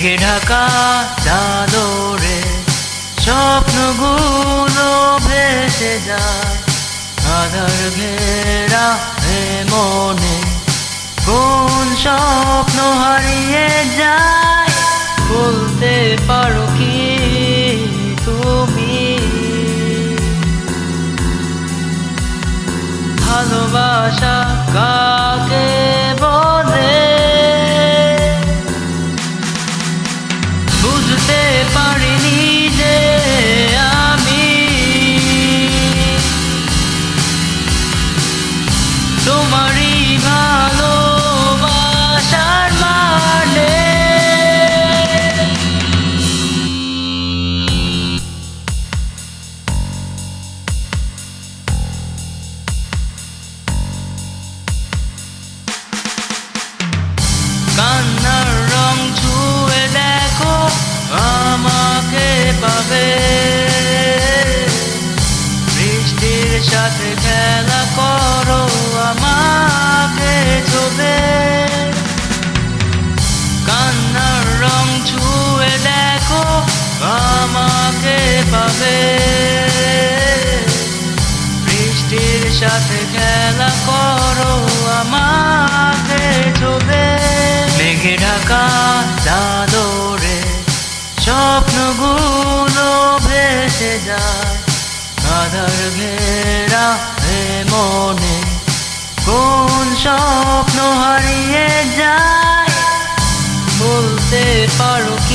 মেঘে ঢাকা চাদরে স্বপ্নগুলো ভেসে যায়, আধার ঘেরা হে মনে কোন স্বপ্ন হারিয়ে যায়। বলতে পারো কি তুমি ভালোবাসা কাকে বলে? বুঝতে পারিনি যে আমি তোমারই ভালোবাসার মানে। কান্নার রং ছুঁয়ে দেখো আমাকে পাবে, বৃষ্টির সাথে খেলা করো আমাকে ছোবে। কান্নার রং ছুঁয়ে দেখো আমাকে পাবে, বৃষ্টির সাথে খেলা করো আমাকে ছোবে। মেঘে ঢাকা চাদরে স্বপ্নগুলো ভেসে যায়, আধার ঘেরা হে মনে কোন স্বপ্ন হারিয়ে যায়। বলতে পারো কি